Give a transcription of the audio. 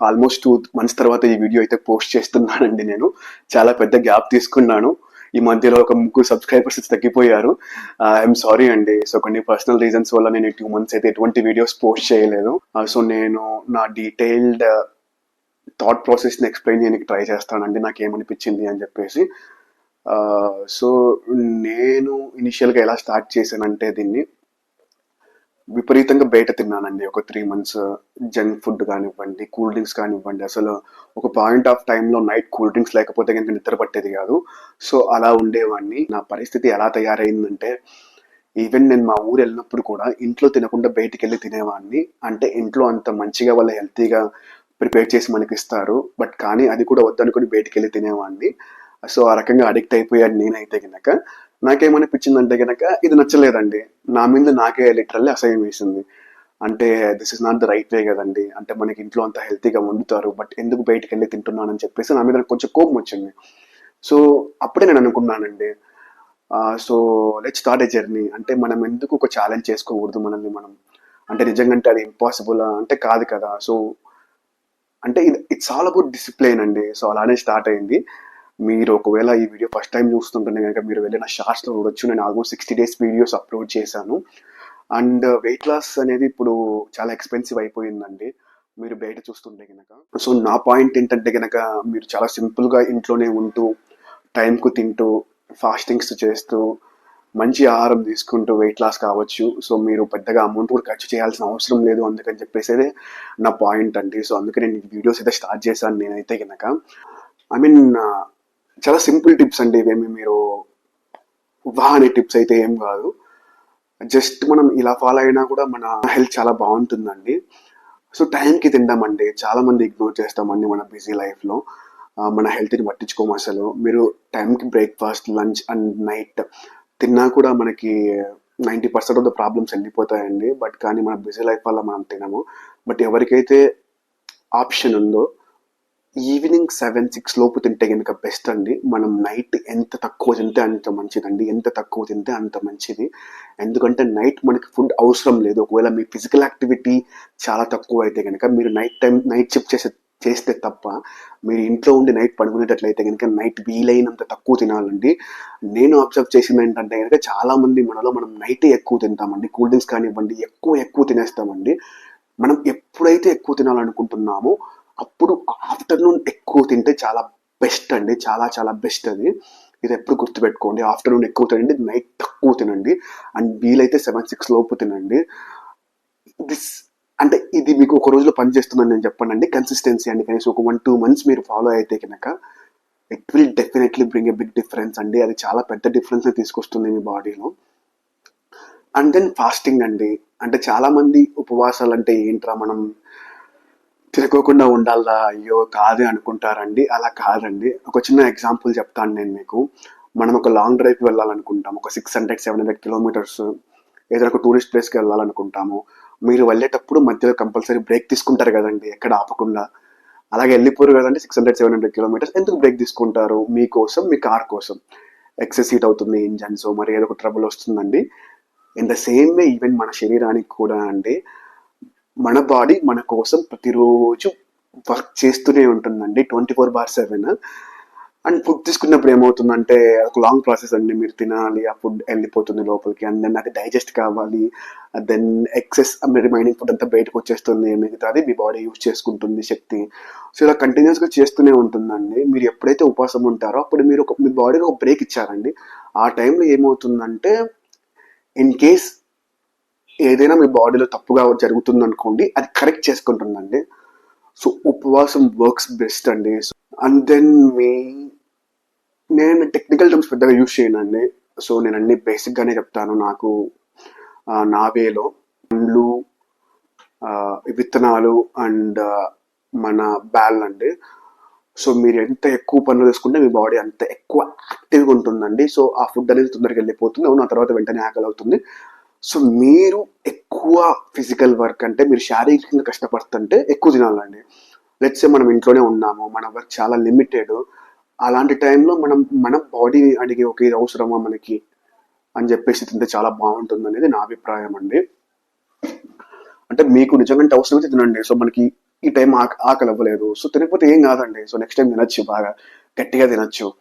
Almost 2 months తర్వాత ఈ video అయితే పోస్ట్ చేస్తున్నానండి. నేను చాలా పెద్ద గ్యాప్ తీసుకున్నాను. ఈ మధ్యలో ఒక 3 సబ్స్క్రైబర్స్ తగ్గిపోయారు. ఐఎమ్ సారీ అండి. సో కొన్ని పర్సనల్ రీజన్స్ వల్ల నేను 2 మంత్స్ అయితే ఎటువంటి వీడియోస్ పోస్ట్ చేయలేదు. సో నేను నా డీటెయిల్డ్ థాట్ ప్రాసెస్ ని ఎక్స్ప్లెయిన్ చేయడానికి ట్రై చేస్తానండి, నాకేమనిపించింది అని చెప్పేసి. సో నేను ఇనిషియల్ గా ఎలా స్టార్ట్ చేశానంటే, దీన్ని విపరీతంగా బయట తిన్నానండి. ఒక 3 మంత్స్ జంక్ ఫుడ్ కానివ్వండి, కూల్ డ్రింక్స్ కానివ్వండి. అసలు ఒక పాయింట్ ఆఫ్ టైంలో నైట్ కూల్ డ్రింక్స్ లేకపోతే కనుక నిద్ర పట్టేది కాదు. సో అలా ఉండేవాడిని. నా పరిస్థితి ఎలా తయారైందంటే, ఈవెన్ నేను మా ఊరు వెళ్ళినప్పుడు కూడా ఇంట్లో తినకుండా బయటికి వెళ్ళి తినేవాడిని. అంటే ఇంట్లో అంత మంచిగా వాళ్ళ హెల్తీగా ప్రిపేర్ చేసి మనకి ఇస్తారు, బట్ కానీ అది కూడా వద్దనుకుని బయటికి వెళ్ళి తినేవాడిని. సో ఆ రకంగా అడిక్ట్ అయిపోయాను నేనైతే గనక. నాకేమనిపించిందంటే గనక ఇది నచ్చలేదండి. నా మీద నాకే లిటరల్లీ అసహ్యం వేసింది. అంటే this is not the right way కదండి. అంటే మనకి ఇంట్లో అంత హెల్తీగా వండుతారు, బట్ ఎందుకు బయటికి వెళ్ళి తింటున్నానని చెప్పేసి నా మీద నాకు కొంచెం కోపం వచ్చింది. సో అప్పుడే నేను అనుకున్నానండి, so let start a journey. అంటే మనం ఎందుకు ఒక ఛాలెంజ్ చేసుకోకూడదు మనల్ని మనం. అంటే నిజంగా అంటే అది ఇంపాసిబుల్ అంటే కాదు కదా. సో అంటే ఇట్స్ ఆల్ అబౌట్ డిసిప్లైన్ అండి. సో అలానే స్టార్ట్ అయింది. మీరు ఒకవేళ ఈ వీడియో ఫస్ట్ టైం చూస్తుంటే కనుక మీరు వెళ్ళిన షార్ట్స్లో చూడొచ్చు. నేను ఆల్మోస్ట్ 60 days వీడియోస్ అప్లోడ్ చేశాను. అండ్ వెయిట్ లాస్ అనేది ఇప్పుడు చాలా ఎక్స్పెన్సివ్ అయిపోయిందండి మీరు బయట చూస్తుంటే కనుక. సో నా పాయింట్ ఏంటంటే కనుక, మీరు చాలా సింపుల్గా ఇంట్లోనే ఉంటూ, టైంకు తింటూ, ఫాస్టింగ్స్ చేస్తూ, మంచి ఆహారం తీసుకుంటూ వెయిట్ లాస్ కావచ్చు. సో మీరు పెద్దగా అమౌంట్ కూడా ఖర్చు చేయాల్సిన అవసరం లేదు, అందుకని చెప్పేసి నా పాయింట్ అండి. సో అందుకే నేను వీడియోస్ అయితే స్టార్ట్ చేశాను నేనైతే కనుక. ఐ మీన్ చాలా సింపుల్ టిప్స్ అండి ఇవేమి. మీరు అనే టిప్స్ అయితే ఏం కాదు. జస్ట్ మనం ఇలా ఫాలో అయినా కూడా మన హెల్త్ చాలా బాగుంటుందండి. సో టైంకి తిందామండి. చాలా మంది ఇగ్నోర్ చేస్తామండి మన బిజీ లైఫ్లో. మన హెల్త్ని పట్టించుకోము అసలు. మీరు టైంకి బ్రేక్ఫాస్ట్, లంచ్ అండ్ నైట్ తిన్నా కూడా మనకి 90% ఆఫ్ ద ప్రాబ్లమ్స్ వెళ్ళిపోతాయండి. బట్ కానీ మన బిజీ లైఫ్ వల్ల మనం తినము. బట్ ఎవరికైతే ఆప్షన్ ఉందో ఈవినింగ్ 7-6 లోపు తింటే కనుక బెస్ట్ అండి. మనం నైట్ ఎంత తక్కువ తింటే అంత మంచిదండి. ఎంత తక్కువ తింటే అంత మంచిది. ఎందుకంటే నైట్ మనకి ఫుడ్ అవసరం లేదు. ఒకవేళ మీ ఫిజికల్ యాక్టివిటీ చాలా తక్కువ అయితే కనుక, మీరు నైట్ షిఫ్ట్ చేస్తే తప్ప మీరు ఇంట్లో ఉండి నైట్ పడుకునేటట్లయితే కనుక నైట్ వీలైనంత తక్కువ తినాలండి. నేను అబ్జర్వ్ చేసింది ఏంటంటే కనుక, చాలా మంది మనం నైటే ఎక్కువ తింటామండి. కూల్ డ్రింక్స్ కానివ్వండి ఎక్కువ తినేస్తామండి. మనం ఎప్పుడైతే ఎక్కువ తినాలనుకుంటున్నామో అప్పుడు ఆఫ్టర్నూన్ ఎక్కువ తింటే చాలా బెస్ట్ అండి. చాలా చాలా బెస్ట్ అది. ఇది ఎప్పుడు గుర్తుపెట్టుకోండి. ఆఫ్టర్నూన్ ఎక్కువ తినండి, నైట్ తక్కువ తినండి. అండ్ వీలైతే 7-6 లోపు తినండి. అంటే ఇది మీకు ఒక రోజులో పనిచేస్తుందని నేను చెప్పానండి. కన్సిస్టెన్సీ అండి. కనీసం ఒక 1-2 months మీరు ఫాలో అయితే కనుక it will definitely bring a big difference అండి. అది చాలా పెద్ద డిఫరెన్స్ తీసుకొస్తుంది మీ బాడీలో. అండ్ దెన్ ఫాస్టింగ్ అండి. అంటే చాలా మంది ఉపవాసాలు అంటే ఏంట్రా, మనం తినుకోకుండా ఉండాలా, అయ్యో కాదే అనుకుంటారండి. అలా కాదండి. ఒక చిన్న ఎగ్జాంపుల్ చెప్తాను నేను మీకు. మనం ఒక లాంగ్ డ్రైవ్కి వెళ్ళాలనుకుంటాం, ఒక 600-700 kilometers. ఏదైనా ఒక టూరిస్ట్ ప్లేస్కి వెళ్ళాలనుకుంటాము. మీరు వెళ్ళేటప్పుడు మధ్యలో కంపల్సరీ బ్రేక్ తీసుకుంటారు కదండి, ఎక్కడ ఆపకుండా. అలాగే వెళ్ళిపోరు కదండి 600-700 kilometers. ఎందుకు బ్రేక్ తీసుకుంటారు? మీకోసం, మీ కార్ కోసం. ఎక్సెస్ హీట్ అవుతుంది ఇంజన్స్, మరి ఏదో ఒక ట్రబుల్ వస్తుందండి. In the same way even మన శరీరానికి కూడా అండి, మన బాడీ మన కోసం ప్రతిరోజు వర్క్ చేస్తూనే ఉంటుందండి 24/7. అండ్ ఫుడ్ తీసుకున్నప్పుడు ఏమవుతుందంటే, ఒక లాంగ్ ప్రాసెస్ అండి. మీరు తినాలి, ఆ ఫుడ్ వెళ్ళిపోతుంది లోపలికి, అండ్ దెన్ అది డైజెస్ట్ కావాలి. దెన్ ఎక్సెస్ రిమైనింగ్ ఫుడ్ అంతా బయటకు వచ్చేస్తుంది. మిగతాది మీ బాడీ యూజ్ చేసుకుంటుంది శక్తి. సో ఇలా కంటిన్యూస్గా చేస్తూనే ఉంటుందండి. మీరు ఎప్పుడైతే ఉపవాసం ఉంటారో అప్పుడు మీరు మీ బాడీకి ఒక బ్రేక్ ఇచ్చారండి. ఆ టైంలో ఏమవుతుందంటే, ఇన్ కేస్ ఏదైనా మీ బాడీలో తప్పుగా జరుగుతుంది అనుకోండి, అది కరెక్ట్ చేసుకుంటుందండి. సో ఉపవాసం వర్క్స్ బెస్ట్ అండి. అండ్ దెన్ నేను టెక్నికల్ టర్మ్స్ పెద్దగా యూజ్ చేయనండి. సో నేను అన్ని బేసిక్గానే చెప్తాను. నాకు నా వేలో పండ్లు, విత్తనాలు అండ్ మన బ్యాల్ అండి. సో మీరు ఎంత ఎక్కువ పనులు తీసుకుంటే మీ బాడీ అంత ఎక్కువ యాక్టివ్గా ఉంటుందండి. సో ఆ ఫుడ్ అనేది తొందరగా వెళ్ళిపోతుంది. అవును, ఆ తర్వాత వెంటనే ఆకలి అవుతుంది. సో మీరు ఎక్కువ ఫిజికల్ వర్క్ అంటే మీరు శారీరకంగా కష్టపడుతుంటే ఎక్కువ తినాలండి. లెట్స్ సే మనం ఇంట్లోనే ఉన్నాము, మన వర్క్ చాలా లిమిటెడ్. అలాంటి టైంలో మన బాడీ అడిగే ఒక ఇది అవసరమా మనకి అని చెప్పేసి తింటే చాలా బాగుంటుంది అనేది నా అభిప్రాయం అండి. అంటే మీకు నిజంగా అవసరమైతే తినండి. సో మనకి ఈ టైం ఆకలి అవ్వలేదు, సో తినకపోతే ఏం కాదండి. సో నెక్స్ట్ టైం తినొచ్చు, బాగా గట్టిగా తినొచ్చు.